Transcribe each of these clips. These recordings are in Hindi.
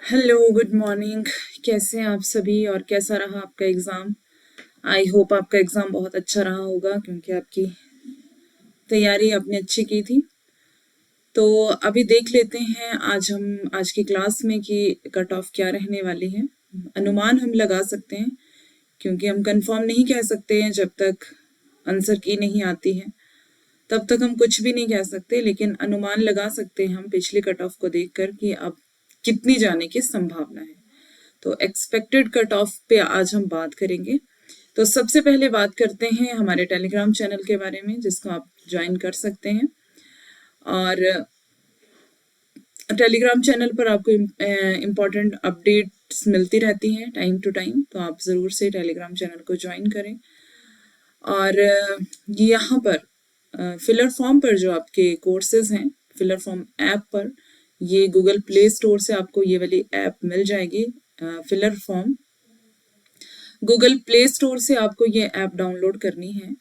Hello, good morning. कैसे हैं आप सभी और कैसा रहा आपका एग्ज़ाम? आई होप आपका एग्ज़ाम बहुत अच्छा रहा होगा क्योंकि आपकी तैयारी आपने अच्छी की थी। तो अभी देख लेते हैं आज की क्लास में कि कट ऑफ क्या रहने वाली है। अनुमान हम लगा सकते हैं क्योंकि हम कंफर्म नहीं कह सकते हैं जब तक आंसर की नहीं आती है, तब तक हम कुछ भी नहीं कह सकते, लेकिन अनुमान लगा सकते हैं हम पिछली कट ऑफ को देखकर कि अब कितनी जाने की संभावना है। तो एक्सपेक्टेड कट ऑफ पे आज हम बात करेंगे। तो सबसे पहले बात करते हैं हमारे टेलीग्राम चैनल के बारे में, जिसको आप ज्वाइन कर सकते हैं। और टेलीग्राम चैनल पर आपको इम्पोर्टेंट अपडेट्स मिलती रहती हैं टाइम टू टाइम, तो आप ज़रूर से टेलीग्राम चैनल को ज्वाइन करें। और यहाँ पर फिलर फॉर्म पर जो आपके कोर्सेज हैं, फिलर फॉर्म ऐप पर, ये गूगल प्ले स्टोर से आपको ये वाली ऐप मिल जाएगी, filler form. Google play store से आपको ये ऐप डाउनलोड करनी है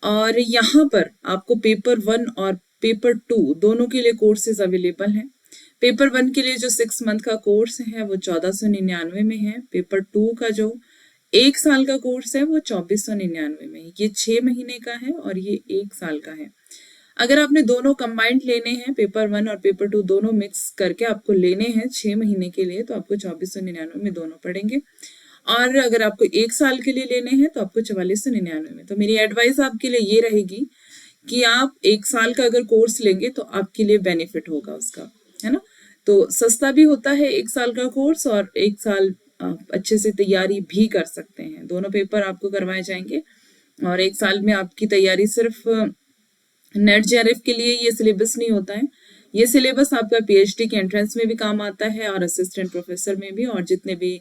और यहाँ पर आपको पेपर 1 और पेपर 2 दोनों के लिए कोर्सेज अवेलेबल हैं। पेपर 1 के लिए जो 6 मंथ का कोर्स है वो 1499 में है। पेपर 2 का जो 1 साल का कोर्स है वो 2499 में है। ये 6 महीने का है और ये 1 साल का है। अगर आपने दोनों कंबाइंड लेने हैं, पेपर 1 और पेपर 2 दोनों मिक्स करके आपको लेने हैं 6 महीने के लिए, तो आपको 2499 में दोनों पड़ेंगे। और अगर आपको 1 साल के लिए लेने हैं तो आपको 4499 में। तो मेरी एडवाइस आपके लिए ये रहेगी कि आप 1 साल का अगर कोर्स लेंगे तो आपके लिए बेनिफिट होगा उसका, है ना। तो सस्ता भी होता है 1 साल का कोर्स, और 1 साल आप अच्छे से तैयारी भी कर सकते हैं। दोनों पेपर आपको करवाए जाएंगे और 1 साल में आपकी तैयारी सिर्फ नेट जेआरएफ के लिए ये सिलेबस नहीं होता है। ये सिलेबस आपका पीएचडी के एंट्रेंस में भी काम आता है और असिस्टेंट प्रोफेसर में भी, और जितने भी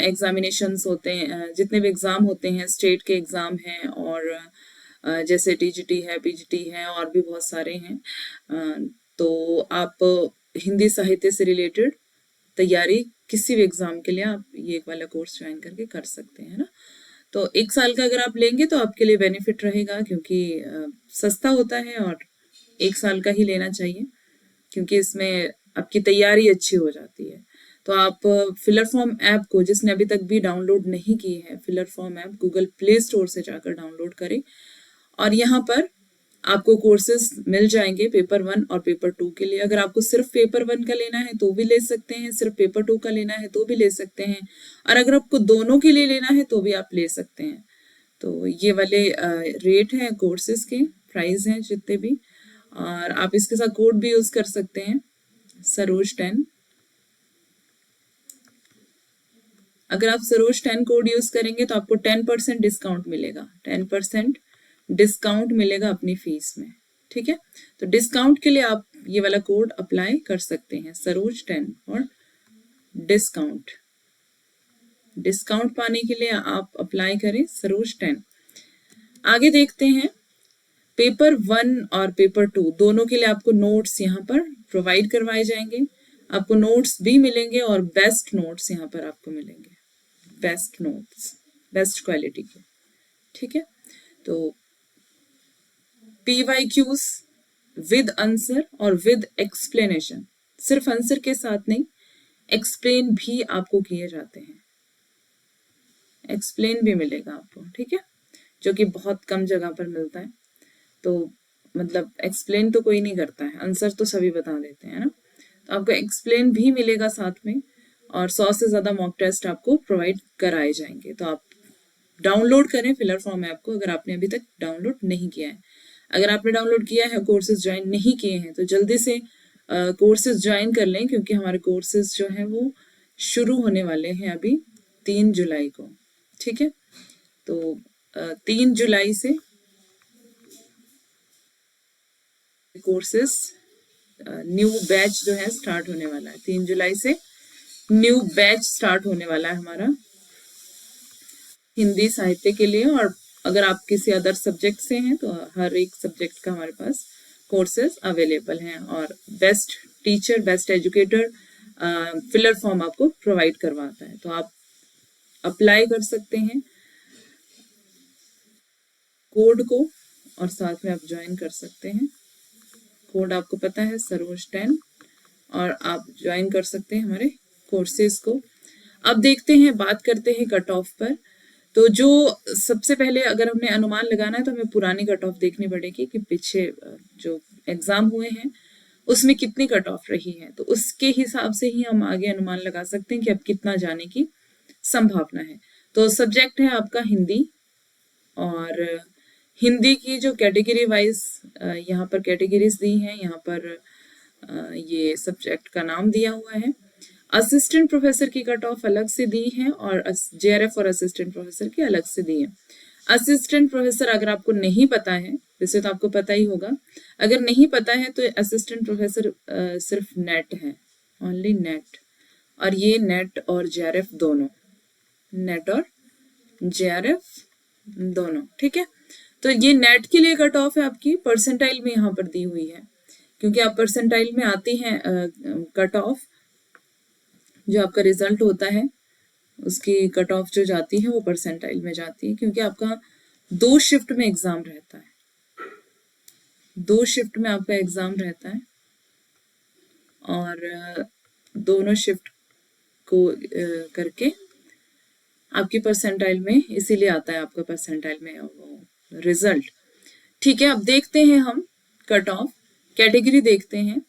एग्जामिनेशंस होते हैं, जितने भी एग्ज़ाम होते हैं, स्टेट के एग्ज़ाम हैं और जैसे टीजीटी है, पीजीटी है, और भी बहुत सारे हैं। तो आप हिंदी साहित्य से रिलेटेड तैयारी किसी भी एग्ज़ाम के लिए आप ये वाला कोर्स ज्वाइन करके कर सकते हैं ना। तो 1 साल का अगर आप लेंगे तो आपके लिए बेनिफिट रहेगा क्योंकि सस्ता होता है, और 1 साल का ही लेना चाहिए क्योंकि इसमें आपकी तैयारी अच्छी हो जाती है। तो आप फिलर फॉर्म ऐप को, जिसने अभी तक भी डाउनलोड नहीं की है, filler form app Google play store से जाकर डाउनलोड करें और यहाँ पर आपको कोर्सेज मिल जाएंगे पेपर 1 और पेपर 2 के लिए। अगर आपको सिर्फ पेपर 1 का लेना है तो भी ले सकते हैं, सिर्फ पेपर 2 का लेना है तो भी ले सकते हैं, और अगर आपको दोनों के लिए लेना है तो भी आप ले सकते हैं। तो ये वाले रेट हैं कोर्सेज के, प्राइस हैं जितने भी, और आप इसके साथ कोड भी यूज कर सकते हैं, सरोज 10। अगर आप सरोज 10 कोड यूज करेंगे तो आपको 10% डिस्काउंट मिलेगा, 10% डिस्काउंट मिलेगा अपनी फीस में। ठीक है, तो डिस्काउंट के लिए आप ये वाला कोड अप्लाई कर सकते हैं, सरोज 10, और डिस्काउंट डिस्काउंट पाने के लिए आप अप्लाई करें सरोज 10। आगे देखते हैं, पेपर 1 और पेपर 2 दोनों के लिए आपको नोट्स यहाँ पर प्रोवाइड करवाए जाएंगे। आपको नोट्स भी मिलेंगे और बेस्ट नोट्स यहाँ पर आपको मिलेंगे, बेस्ट नोट्स, बेस्ट क्वालिटी के। ठीक है, तो PYQs विद आंसर और विद एक्सप्लेनेशन, सिर्फ आंसर के साथ नहीं, एक्सप्लेन भी आपको किए जाते हैं, एक्सप्लेन भी मिलेगा आपको। ठीक है, जो कि बहुत कम जगह पर मिलता है। तो मतलब एक्सप्लेन तो कोई नहीं करता है, आंसर तो सभी बता देते हैं ना। तो आपको एक्सप्लेन भी मिलेगा साथ में, और 100 से ज़्यादा मॉक टेस्ट आपको प्रोवाइड कराए जाएंगे। तो आप डाउनलोड करें फिलर फॉर्म ऐप को अगर आपने अभी तक डाउनलोड नहीं किया है। अगर आपने डाउनलोड किया है, कोर्सेज ज्वाइन नहीं किए हैं, तो जल्दी से कोर्सेज ज्वाइन कर लें क्योंकि हमारे कोर्सेज जो हैं वो शुरू होने वाले हैं अभी 3 जुलाई को। ठीक है, तो 3 जुलाई से कोर्सेज न्यू बैच जो है स्टार्ट होने वाला है। 3 जुलाई से न्यू बैच स्टार्ट होने वाला है हमारा हिंदी साहित्य के लिए, और अगर आप किसी अदर सब्जेक्ट से हैं तो हर एक सब्जेक्ट का हमारे पास कोर्सेज अवेलेबल हैं, और best teacher, best educator filler form आपको प्रोवाइड करवाता है। तो आप अप्लाई कर सकते हैं कोड को और साथ में आप ज्वाइन कर सकते हैं। कोड आपको पता है, सरोज 10, और आप ज्वाइन कर सकते हैं हमारे कोर्सेज को। अब देखते हैं, बात करते हैं कट ऑफ पर। तो जो सबसे पहले अगर हमने अनुमान लगाना है तो हमें पुरानी कट ऑफ देखनी पड़ेगी कि पीछे जो एग्जाम हुए हैं उसमें कितनी कट ऑफ रही है, तो उसके हिसाब से ही हम आगे अनुमान लगा सकते हैं कि अब कितना जाने की संभावना है। तो सब्जेक्ट है आपका हिंदी, और हिंदी की जो कैटेगरी वाइज यहाँ पर कैटेगरीज दी हैं, यहाँ पर ये सब्जेक्ट का नाम दिया हुआ है। असिस्टेंट प्रोफेसर की कट ऑफ अलग से दी है और जेआरएफ और असिस्टेंट प्रोफेसर की अलग से दी है। असिस्टेंट प्रोफेसर अगर आपको नहीं पता है, वैसे तो आपको पता ही होगा, अगर नहीं पता है तो असिस्टेंट प्रोफेसर सिर्फ नेट है, ओनली नेट, और ये नेट और जेआरएफ दोनों, नेट और जेआरएफ दोनों, ठीक है। तो ये नेट के लिए कट ऑफ है आपकी, परसेंटाइल में यहाँ पर दी हुई है, क्योंकि आप परसेंटाइल में आती हैं कट ऑफ, जो आपका रिजल्ट होता है उसकी कट ऑफ जो जाती है वो परसेंटाइल में जाती है, क्योंकि आपका 2 शिफ्ट में एग्जाम रहता है, 2 शिफ्ट में आपका एग्जाम रहता है, और दोनों शिफ्ट को करके आपकी परसेंटाइल में इसीलिए आता है आपका परसेंटाइल में वो रिजल्ट, ठीक है। अब देखते हैं हम कट ऑफ कैटेगरी देखते हैं।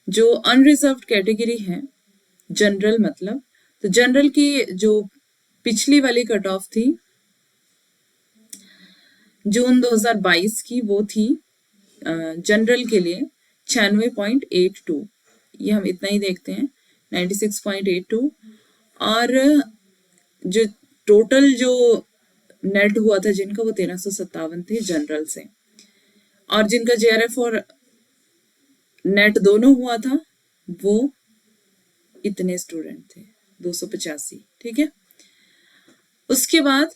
जो अनरिजर्व्ड कैटेगरी है, जनरल मतलब, तो जनरल की जो पिछली वाली कट ऑफ थी जून 2022 की, वो थी जनरल के लिए 96.82, ये हम इतना ही देखते हैं, 96.82। और जो टोटल जो नेट हुआ था जिनका, वो 1357 थे जनरल से, और जिनका जेआरएफ और नेट दोनों हुआ था वो इतने स्टूडेंट थे, 285, ठीक है। उसके बाद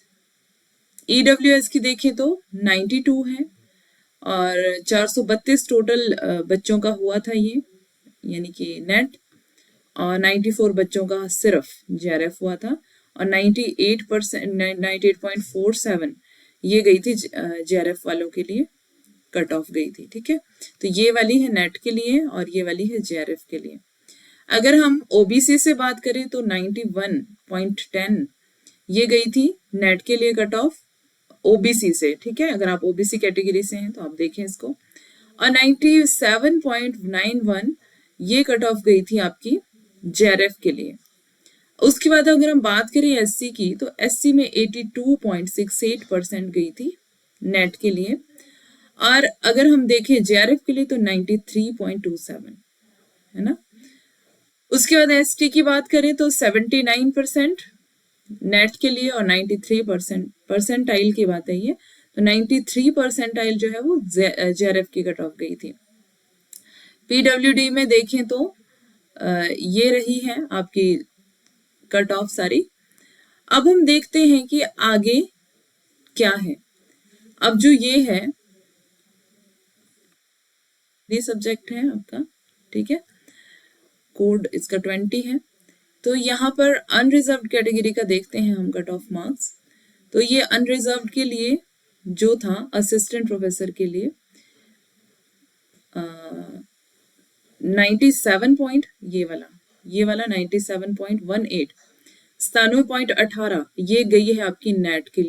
ईडब्ल्यूएस की देखें तो 92 है, और 432 टोटल बच्चों का हुआ था ये, यानी कि नेट, और 94 बच्चों का सिर्फ जेआरएफ हुआ था, और 98%, 98.47 ये गई थी जेआरएफ वालों के लिए कट ऑफ गई थी, ठीक है। तो ये वाली है नेट के लिए और ये वाली है जेआरएफ के लिए। अगर हम ओबीसी से बात करें तो 91.10 ये गई थी नेट के लिए कट ऑफ ओबीसी से, ठीक है। अगर आप ओबीसी कैटेगरी से हैं तो आप देखें इसको, और 97.91 ये कट ऑफ गई थी आपकी जेआरएफ के लिए। उसके बाद अगर हम बात करें एससी की, तो एससी में 82.68% गई थी नेट के लिए, और अगर हम देखें जेआरएफ के लिए तो 93.27 है ना। उसके बाद एसटी की बात करें तो 79% नेट के लिए, और 93% परसेंटाइल की बात है ये, तो 93 परसेंटाइल जो है वो जेआरएफ की कट ऑफ गई थी। पीडब्ल्यूडी में देखें तो ये रही है आपकी कट ऑफ सारी। अब हम देखते हैं कि आगे क्या है। अब जो ये है, ये सब्जेक्ट है आपका, ठीक है, कोड इसका 20 है। तो यहाँ पर अनरिजर्व्ड कैटेगरी का देखते हैं हम कट ऑफ मार्क्स। तो ये अनरिजर्व्ड के लिए जो था असिस्टेंट प्रोफेसर के लिए 97 पॉइंट, ये वाला 97.18, 97.18 ये गई है आपकी नेट के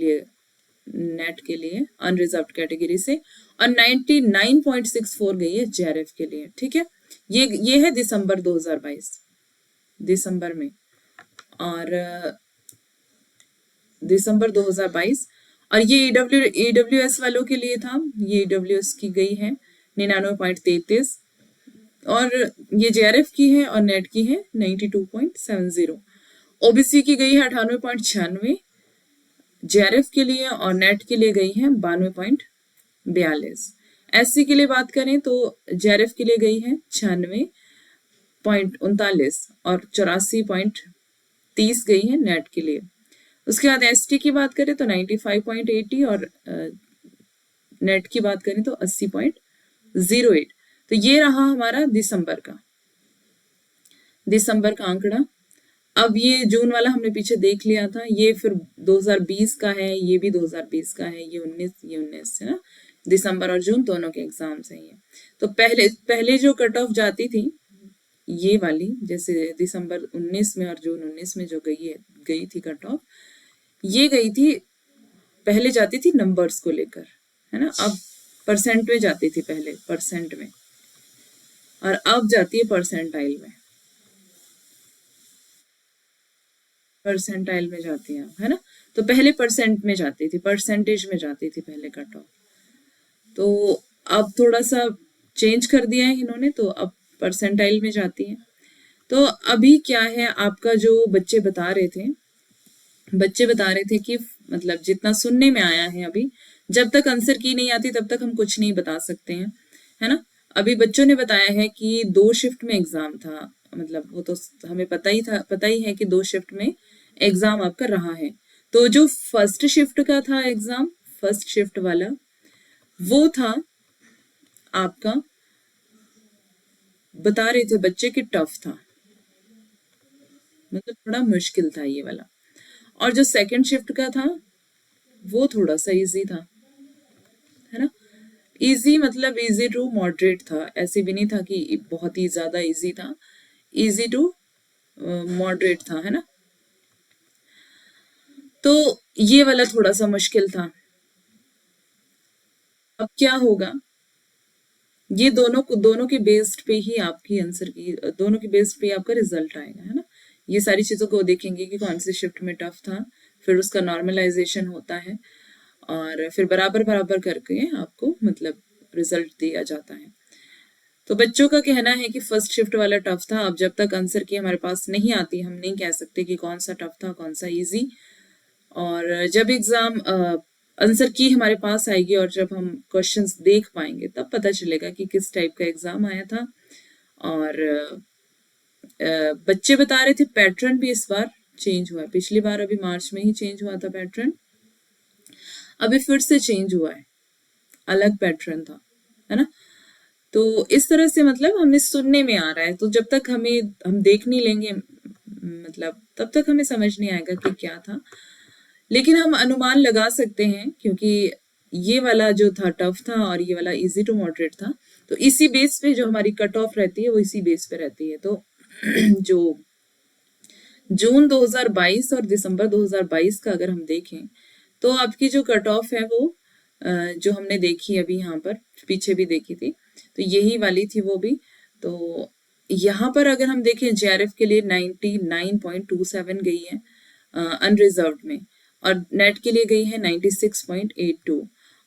लिए अनरिजर्व्ड कैटेगरी से, और 99.64 गई है जेआरएफ के लिए, ठीक है। ये है दिसंबर 2022, दिसंबर में, और दिसंबर 2022। और ये ईडब्ल्यूएस वालों के लिए था, ये ईडब्ल्यूएस की गई है 99.33, और ये जेआरएफ की है और नेट की है 92.70। ओबीसी की गई है 98.96 जेआरएफ के लिए, और नेट के लिए गई है 92.42। एससी के लिए बात करें तो जेआरएफ के लिए गई है 96.39 और 84.30 गई है नेट के लिए। उसके बाद एसटी की बात करें तो 95.80 और नेट की बात करें तो 80.08। तो ये रहा हमारा दिसंबर का आंकड़ा। अब ये जून वाला हमने पीछे देख लिया था, ये फिर 2020 का है, ये भी 2020 का है, ये 19 है ना, दिसंबर और जून दोनों के एग्जाम्स हैं ये। तो पहले जो कट ऑफ जाती थी ये वाली जैसे दिसंबर 19 में और जून 19 में जो गई थी कट ऑफ, ये गई थी, पहले जाती थी नंबर्स को लेकर, है ना, अब परसेंट में जाती थी, पहले परसेंट में, और अब जाती है परसेंटाइल में, परसेंटाइल में जाती है, है ना। तो पहले परसेंट में जाती थी, परसेंटेज में जाती थी पहले कट ऑफ, तो अब थोड़ा सा चेंज कर दिया है इन्होंने, तो अब परसेंटाइल में जाती है। तो अभी क्या है, आपका जो बच्चे बता रहे थे कि मतलब जितना सुनने में आया है अभी, जब तक आंसर की नहीं आती तब तक हम कुछ नहीं बता सकते हैं, है ना। अभी बच्चों ने बताया है कि 2 शिफ्ट में एग्जाम था, मतलब वो तो हमें पता ही है कि 2 शिफ्ट में एग्जाम आपका रहा है। तो जो फर्स्ट शिफ्ट का था एग्जाम, फर्स्ट शिफ्ट वाला, वो था आपका, बता रहे थे बच्चे कि टफ था, मतलब थोड़ा मुश्किल था ये वाला। और जो सेकंड शिफ्ट का था वो थोड़ा सा इजी था, है ना। इजी मतलब इजी टू मॉडरेट था, ऐसे भी नहीं था कि बहुत ही ज्यादा इजी था, इजी टू मॉडरेट था, है ना। तो ये वाला थोड़ा सा मुश्किल था। अब क्या होगा, ये दोनों के बेस्ड पे ही आपकी आंसर की, दोनों के बेस्ड पे ही आपका रिजल्ट आएगा, है ना। ये सारी चीजों को देखेंगे कि कौन सी शिफ्ट में टफ था, फिर उसका नॉर्मलाइजेशन होता है, और फिर बराबर बराबर करके आपको मतलब रिजल्ट दिया जाता है। तो बच्चों का कहना है कि फर्स्ट शिफ्ट वाला टफ था। अब जब तक आंसर की हमारे पास नहीं आती, हम नहीं कह सकते कि कौन सा टफ था कौन सा इजी। और जब एग्जाम आंसर की हमारे पास आएगी और जब हम क्वेश्चंस देख पाएंगे, तब पता चलेगा कि किस टाइप का एग्जाम आया था। और बच्चे बता रहे थे पैटर्न भी इस बार चेंज हुआ है, पिछली बार अभी मार्च में ही चेंज हुआ था पैटर्न, अभी फिर से चेंज हुआ है, अलग पैटर्न था, है ना। तो इस तरह से मतलब हमें सुनने में आ रहा है, तो जब तक हम देख नहीं लेंगे, मतलब तब तक हमें समझ नहीं आएगा कि क्या था। लेकिन हम अनुमान लगा सकते हैं, क्योंकि ये वाला जो था टफ था और ये वाला इजी टू मॉडरेट था, तो इसी बेस पे जो हमारी कट ऑफ रहती है वो इसी बेस पे रहती है। तो जो जून 2022 और दिसंबर 2022 का अगर हम देखें, तो आपकी जो कट ऑफ है वो जो हमने देखी अभी यहाँ पर, पीछे भी देखी थी, तो यही वाली थी वो भी। तो यहाँ पर अगर हम देखें जेआरएफ के लिए 99.27 गई है अनरिजर्व्ड में, और नेट के लिए गई है 96.82।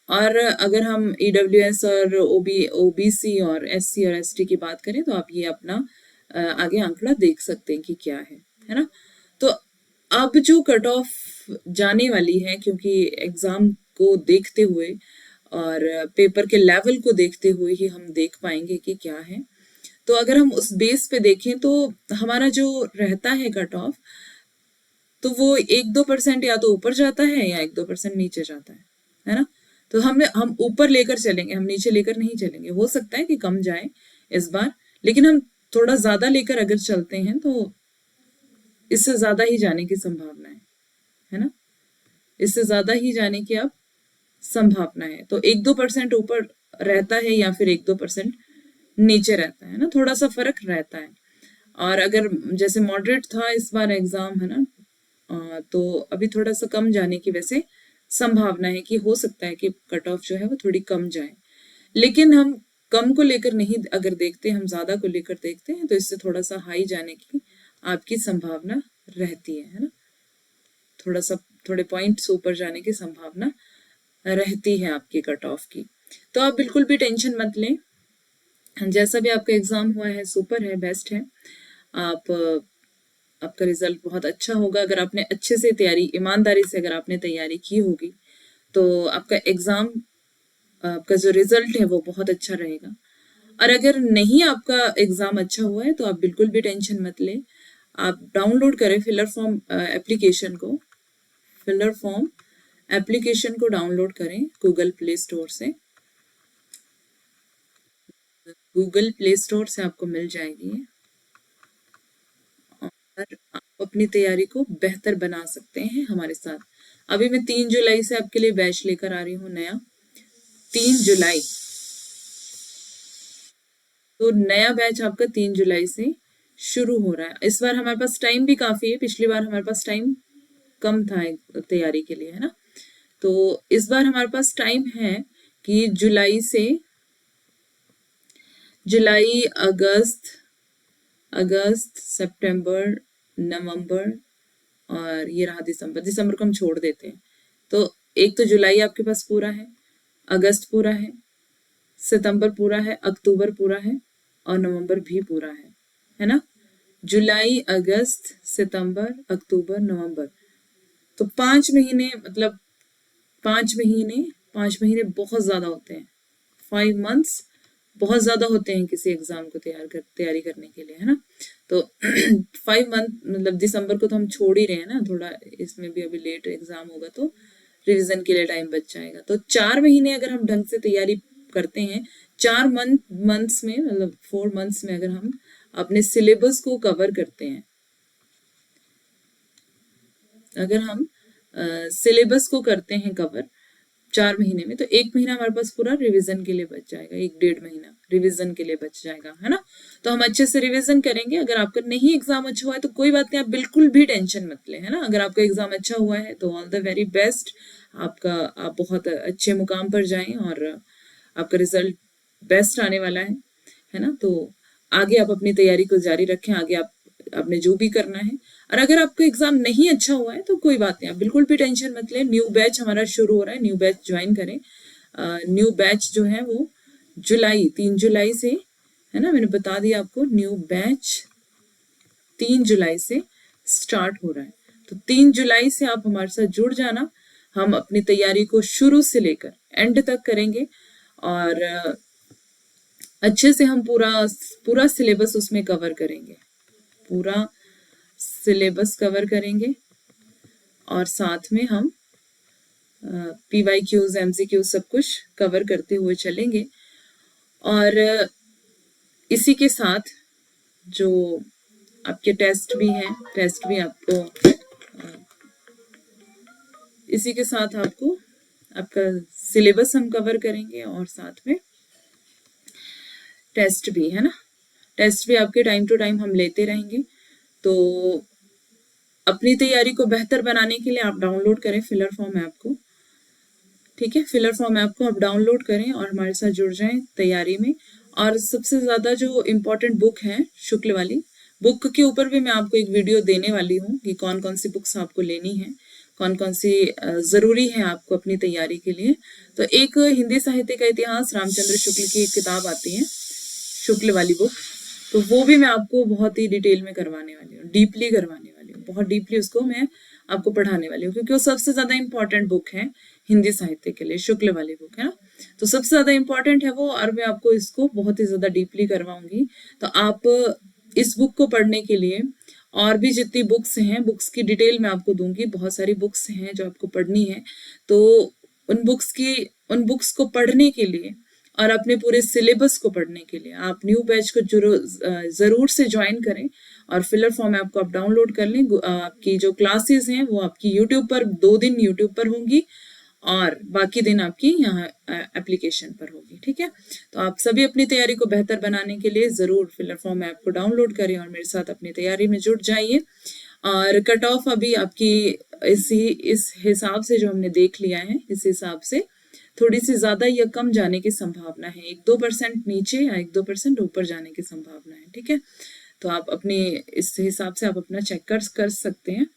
और अगर हम ईडब्ल्यूएस और ओबीसी और एससी और एसटी की बात करें, तो आप ये अपना आगे आंकड़ा देख सकते हैं कि क्या है ना। तो अब जो कट ऑफ जाने वाली है, क्योंकि एग्जाम को देखते हुए और पेपर के लेवल को देखते हुए ही हम देख पाएंगे कि क्या है। तो अगर हम उस बेस पे देखें, तो हमारा जो रहता है कट ऑफ, तो वो 1-2% या तो ऊपर जाता है या 1-2% नीचे जाता है ना। तो हम ऊपर लेकर चलेंगे, हम नीचे लेकर नहीं चलेंगे। हो सकता है कि कम जाए इस बार, लेकिन हम थोड़ा ज्यादा लेकर अगर चलते हैं तो इससे ज्यादा ही जाने की संभावना है ना, इससे ज्यादा ही जाने की अब संभावना है। तो 1-2% ऊपर रहता है या फिर 1-2% नीचे रहता है ना, थोड़ा सा फर्क रहता है। और अगर जैसे मॉडरेट था इस बार एग्जाम, है ना, तो अभी थोड़ा सा कम जाने की वैसे संभावना है, कि हो सकता है कि कट ऑफ जो है वो थोड़ी कम जाए। लेकिन हम कम को लेकर नहीं अगर देखते, हम ज्यादा को लेकर देखते हैं, तो इससे थोड़ा सा हाई जाने की आपकी संभावना रहती है ना, थोड़े पॉइंट्स ऊपर जाने की संभावना रहती है आपकी कट ऑफ की। तो आप बिल्कुल भी टेंशन मत लें, जैसा भी आपका एग्जाम हुआ है सुपर है, बेस्ट है। आपका रिजल्ट बहुत अच्छा होगा अगर आपने अच्छे से तैयारी, ईमानदारी से अगर आपने तैयारी की होगी, तो आपका एग्जाम, आपका जो रिजल्ट है वो बहुत अच्छा रहेगा। और अगर नहीं आपका एग्जाम अच्छा हुआ है, तो आप बिल्कुल भी टेंशन मत लें। आप डाउनलोड करें फिलर फॉर्म एप्लीकेशन को, फिलर फॉर्म एप्लीकेशन को डाउनलोड करें गूगल प्ले स्टोर से, गूगल प्ले स्टोर से आपको मिल जाएगी, और आप अपनी तैयारी को बेहतर बना सकते हैं हमारे साथ। अभी मैं 3 जुलाई से आपके लिए बैच लेकर आ रही हूँ नया, 3 जुलाई, तो नया बैच आपका 3 जुलाई से शुरू हो रहा है। इस बार हमारे पास टाइम भी काफी है, पिछली बार हमारे पास टाइम कम था तैयारी के लिए, है ना। तो इस बार हमारे पास टाइम है कि जुलाई, अगस्त, सितंबर, नवंबर और ये रहा दिसंबर को हम छोड़ देते हैं। तो एक तो जुलाई आपके पास पूरा है, अगस्त पूरा है, सितंबर पूरा है, अक्टूबर पूरा है और नवंबर भी पूरा है ना। जुलाई, अगस्त, सितंबर, अक्टूबर, नवंबर, तो 5 महीने, मतलब 5 महीने बहुत ज्यादा होते हैं। 5 मंथ्स बहुत ज्यादा होते हैं किसी एग्जाम को तैयारी करने के लिए, है ना। तो 5 मंथ मतलब दिसंबर को तो हम छोड़ ही रहे हैं ना, थोड़ा इसमें भी अभी लेट एग्जाम होगा तो रिवीजन के लिए टाइम बच जाएगा। तो 4 महीने अगर हम ढंग से तैयारी करते हैं, 4 मंथ्स में, मतलब 4 मंथ्स में अगर हम अपने सिलेबस को कवर करते हैं, अगर हम सिलेबस को करते हैं कवर 4 महीने में, तो 1 महीना हमारे पास पूरा रिवीजन के लिए बच जाएगा, 1-1.5 महीना रिवीजन के लिए बच जाएगा, है ना। तो हम अच्छे से रिवीजन करेंगे। अगर आपका नहीं एग्जाम अच्छा हुआ है तो कोई बात नहीं, आप बिल्कुल भी टेंशन मत ले, है ना। अगर आपका एग्जाम अच्छा हुआ है तो ऑल द वेरी बेस्ट, आप बहुत अच्छे मुकाम पर जाएं और आपका रिजल्ट बेस्ट आने वाला है ना। तो आगे आप अपनी तैयारी को जारी रखें, आगे आपने जो भी करना है। और अगर आपका एग्जाम नहीं अच्छा हुआ है तो कोई बात नहीं, आप बिल्कुल भी टेंशन मत लें। न्यू बैच हमारा शुरू हो रहा है, न्यू बैच ज्वाइन करें। न्यू बैच जो है वो 3 जुलाई से, है ना, मैंने बता दिया आपको, न्यू बैच 3 जुलाई से स्टार्ट हो रहा है। तो 3 जुलाई से आप हमारे साथ जुड़ जाना। हम अपनी तैयारी को शुरू से लेकर एंड तक करेंगे और अच्छे से हम पूरा सिलेबस उसमें कवर करेंगे, पूरा सिलेबस कवर करेंगे और साथ में हम PYQs, MCQs सब कुछ कवर करते हुए चलेंगे। और इसी के साथ जो आपके टेस्ट भी हैं, टेस्ट भी आपको इसी के साथ आपका सिलेबस हम कवर करेंगे और साथ में टेस्ट भी, है ना। टेस्ट भी आपके टाइम टू टाइम हम लेते रहेंगे। तो अपनी तैयारी को बेहतर बनाने के लिए आप डाउनलोड करें फिलर फॉर्म ऐप को, ठीक है। फिलर फॉर्म ऐप को आप डाउनलोड करें और हमारे साथ जुड़ जाएं तैयारी में। और सबसे ज्यादा जो इम्पोर्टेंट बुक है शुक्ल वाली बुक के ऊपर भी मैं आपको एक वीडियो देने वाली हूँ कि कौन कौन सी बुक्स आपको लेनी है, कौन कौन सी जरूरी है आपको अपनी तैयारी के लिए। तो एक हिंदी साहित्य का इतिहास रामचंद्र शुक्ल की एक किताब आती है, शुक्ल वाली बुक, तो वो भी मैं आपको बहुत ही डिटेल में करवाने वाली हूँ, डीपली करवाने वाली हूँ, बहुत डीपली उसको मैं आपको पढ़ाने वाली हूँ, क्योंकि वो सबसे ज्यादा इम्पोर्टेंट बुक है हिंदी साहित्य के लिए, शुक्ल वाली बुक, है ना। तो सबसे ज्यादा इम्पोर्टेंट है वो, और मैं आपको इसको बहुत ही ज्यादा डीपली करवाऊंगी। तो आप इस बुक को पढ़ने के लिए और भी जितनी बुक्स हैं, बुक्स की डिटेल मैं आपको दूंगी, बहुत सारी बुक्स हैं जो आपको पढ़नी है। तो उन बुक्स को पढ़ने के लिए और अपने पूरे सिलेबस को पढ़ने के लिए आप न्यू बैच को जरूर से ज्वाइन करें और फिलर फॉर्म ऐप को आप डाउनलोड कर लें। आपकी जो क्लासेस हैं वो आपकी यूट्यूब पर 2 दिन यूट्यूब पर होंगी और बाकी दिन आपकी यहाँ एप्लीकेशन पर होगी, ठीक है। तो आप सभी अपनी तैयारी को बेहतर बनाने के लिए जरूर फिलर फॉर्म ऐप को डाउनलोड करें और मेरे साथ अपनी तैयारी में जुट जाइए। और कट ऑफ अभी आपकी इस हिसाब से जो हमने देख लिया है, इस हिसाब से थोड़ी सी ज्यादा या कम जाने की संभावना है, 1-2% नीचे या 1-2% ऊपर जाने की संभावना है, ठीक है। तो आप अपने इस हिसाब से आप अपना चेक कर सकते हैं।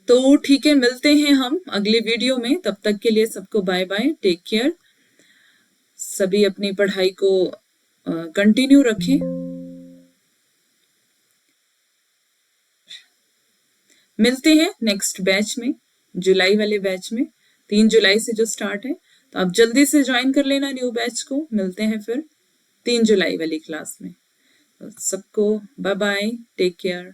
तो ठीक है, मिलते हैं हम अगली वीडियो में, तब तक के लिए सबको बाय बाय, टेक केयर। सभी अपनी पढ़ाई को कंटिन्यू रखें। मिलते हैं नेक्स्ट बैच में, जुलाई वाले बैच में, 3 जुलाई से जो स्टार्ट है। तो आप जल्दी से ज्वाइन कर लेना न्यू बैच को। मिलते हैं फिर 3 जुलाई वाली क्लास में। तो सबको बाय बाय, टेक केयर।